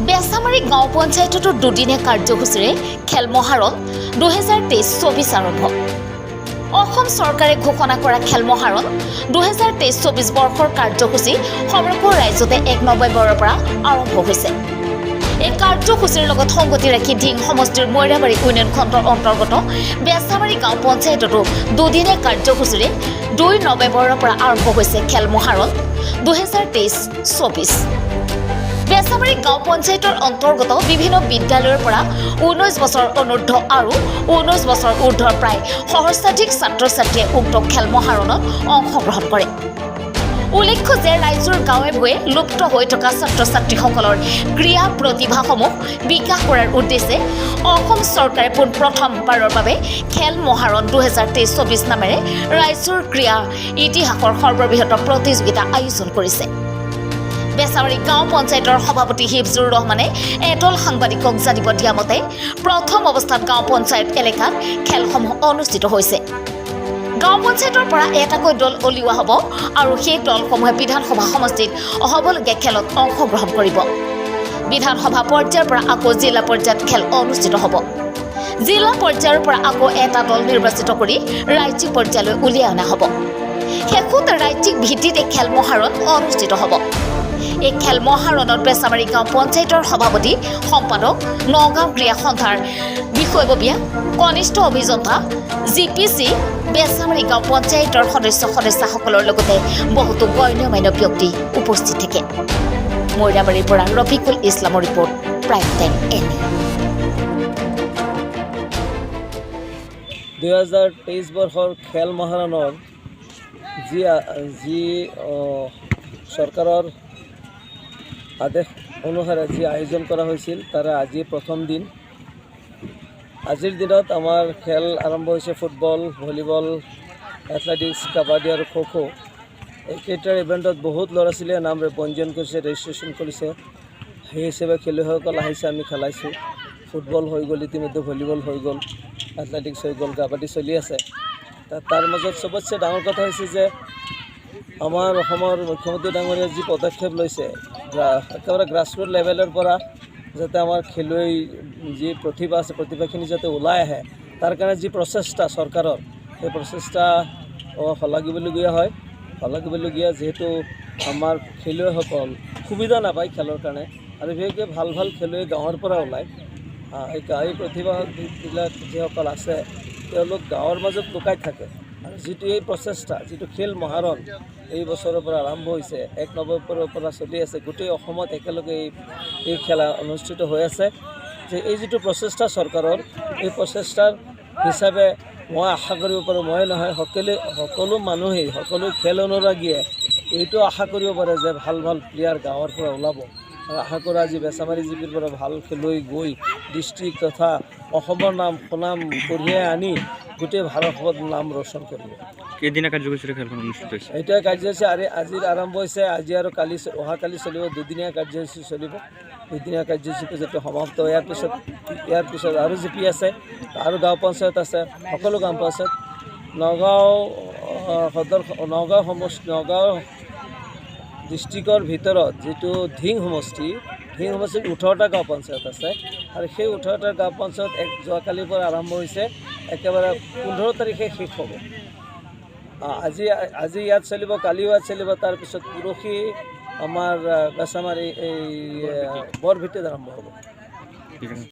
বেচামাৰী গাঁও পঞ্চায়ততো দুদিনীয়া কাৰ্যসূচীৰে খেল মহাৰণ 2023-24 আৰম্ভ। অসম চৰকাৰে ঘোষণা কৰা খেল মহাৰণ 2023-24 বৰ্ষৰ কাৰ্যসূচী সমগ্ৰ ৰাজ্যতে 1 নৱেম্বৰৰ পৰা আৰম্ভ হৈছে। এই কাৰ্যসূচীৰ লগত সংগতি ৰাখি ধিং সমষ্টিৰ মৈৰাবাৰী ইউনিয়ন খণ্ডৰ অন্তৰ্গত বেচামাৰী গাঁও পঞ্চায়ততো দুদিনীয়া কাৰ্যসূচীৰে 2 নৱেম্বৰৰ পৰা আৰম্ভ হৈছে খেল মহাৰণ 2023-24। বেচামাৰী গাঁও পঞ্চায়তৰ অন্তৰ্গত বিভিন্ন বিদ্যালয়ৰ পৰা 19 বছৰ অনূৰ্ধ্ব আৰু 19 বছৰ ঊৰ্ধ্বৰ প্ৰায় সহস্ৰাধিক ছাত্ৰ ছাত্ৰীয়ে উক্ত খেল মহাৰণত অংশগ্ৰহণ কৰে। উল্লেখ্য যে ৰাজ্যৰ গাঁৱে ভূঞে লুপ্ত হৈ থকা ছাত্ৰ ছাত্ৰীসকলৰ ক্ৰীড়া প্ৰতিভাসমূহ বিকাশ কৰাৰ উদ্দেশ্যে অসম চৰকাৰে প্ৰথমবাৰৰ বাবে খেল মহাৰণ 2023-24 নামেৰে ৰাজ্যৰ ক্ৰীড়া ইতিহাসৰ সৰ্ববৃহৎ প্ৰতিযোগিতা আয়োজন কৰিছে। বেচামাৰী গাঁও পঞ্চায়তৰ সভাপতি হিফজুৰ ৰহমানে এদল সাংবাদিকক জানিব দিয়া মতে প্ৰথম অৱস্থাত গাঁও পঞ্চায়ত এলেকাত খেলসমূহ অনুষ্ঠিত হৈছে। গাঁও পঞ্চায়তৰ পৰা এটাকৈ দল উলিওৱা হ'ব আৰু সেই দলসমূহে বিধানসভা সমষ্টিত হ'বলগীয়া খেলত অংশগ্ৰহণ কৰিব। বিধানসভা পৰ্যায়ৰ পৰা আকৌ জিলা পৰ্যায়ত খেল অনুষ্ঠিত হ'ব। জিলা পৰ্যায়ৰ পৰা আকৌ এটা দল নিৰ্বাচিত কৰি ৰাজ্যিক পৰ্যায়লৈ উলিয়াই অনা হ'ব। শেষত ৰাজ্যিক ভিত্তিত এই খেল মহাৰণ অনুষ্ঠিত হ'ব। এই খেল মহাৰণত বেচামাৰী গাঁও পঞ্চায়তৰ সভাপতি সম্পাদক নগাঁও ক্ৰীড়া সন্থাৰ বিষয়ববীয়া কনিষ্ঠ অভিযন্তা GPC বেচামাৰী গাঁও পঞ্চায়তৰ সদস্যসকলৰ লগতে বহুতো গণ্যমান্য ব্যক্তি উপস্থিত থাকে। মৈৰাবাৰীৰ পৰা ৰফিকুল ইছলামৰ ৰিপৰ্ট, প্ৰাইম টাইম এনে। 2023 বৰ্ষৰ খেল মহাৰণৰ যি চৰকাৰৰ আদেশ অনুসাৰে যি আয়োজন কৰা হৈছিল তাৰে আজি প্ৰথম দিন। আজিৰ দিনত আমাৰ খেল আৰম্ভ হৈছে ফুটবল, ভলীবল, এথলেটিক্স, কাবাডী আৰু খো-খো। এইকেইটাৰ ইভেণ্টত বহুত ল'ৰা ছোৱালীয়ে নাম পঞ্জীয়ন কৰিছে, ৰেজিষ্ট্ৰেশ্যন কৰিছে। সেই হিচাপে খেলুৱৈসকল আহিছে, আমি খেলাইছোঁ। ফুটবল হৈ গ'ল, ইতিমধ্যে ভলীবল হৈ গ'ল, এথলেটিক্স হৈ গ'ল, কাবাডী চলি আছে। তাৰ মাজত চবতছে ডাঙৰ কথা হৈছে যে আমাৰ অসমৰ মুখ্যমন্ত্ৰী ডাঙৰীয়াই যি পদক্ষেপ লৈছে একেবাৰে গ্ৰাছৰুট লেভেলৰ পৰা যাতে আমাৰ খেলুৱৈ যি প্ৰতিভা আছে প্ৰতিভাখিনি যাতে ওলাই আহে তাৰ কাৰণে যি প্ৰচেষ্টা চৰকাৰৰ, সেই প্ৰচেষ্টা শলাগিবলগীয়া হয়। শলাগিবলগীয়া যিহেতু আমাৰ খেলুৱৈসকল সুবিধা নাপায় খেলৰ কাৰণে আৰু বিশেষকৈ ভাল ভাল খেলুৱৈ গাঁৱৰ পৰা ওলায়। এই প্ৰতিভাবিলাক যিসকল আছে তেওঁলোক গাঁৱৰ মাজত লুকাই থাকে আৰু যিটো এই প্ৰচেষ্টা, যিটো খেল মহাৰণ এই বছৰৰ পৰা আৰম্ভ হৈছে, 1 নৱেম্বৰৰ পৰা চলি আছে, গোটেই অসমত একেলগে এই খেলা অনুষ্ঠিত হৈ আছে। যে এই যিটো প্ৰচেষ্টা চৰকাৰৰ, এই প্ৰচেষ্টাৰ হিচাপে মই আশা কৰিব পাৰোঁ, মই নহয় সকলো মানুহেই, সকলো খেল অনুৰাগীয়ে এইটো আশা কৰিব পাৰে যে ভাল ভাল প্লেয়াৰ গাঁৱৰ পৰা ওলাব। আৰু আশা কৰোঁ আজি বেচামাৰী জিপিৰ পৰা ভাল খেলুৱৈ গৈ ডিষ্ট্ৰিক্ট তথা অসমৰ নাম সুনাম কঢ়িয়াই আনি গোটেই ভাৰতবৰ্ষত নাম ৰোশন কৰিব। কেইদিনীয়া কাৰ্যসূচীৰে খেলখন অনুষ্ঠিত হৈছে? এইটোৱে কাৰ্যসূচী আজিৰ আৰম্ভ হৈছে। আজি আৰু অহাকালি চলিব, দুদিনীয়া কাৰ্যসূচী চলিব। দুদিনীয়া কাৰ্যসূচীটো যেতিয়া সমাপ্ত ইয়াৰ পিছত আৰু জিপি আছে, আৰু গাঁও পঞ্চায়ত আছে, সকলো গাঁও পঞ্চায়ত নগাঁও ডিষ্ট্ৰিক্টৰ ভিতৰত যিটো ধিং সমষ্টিত 18টা গাঁও পঞ্চায়ত আছে আৰু সেই 18টা গাঁও পঞ্চায়ত যোৱাকালিৰ পৰা আৰম্ভ হৈছে, একেবাৰে 15 তাৰিখে শেষ হ'ব। আজি ইয়াত চলিব, কালিও ইয়াত চলিব, তাৰপিছত পৰহি আমাৰ বেচামাৰী এই বৰভিটিত আৰম্ভ হ'ব।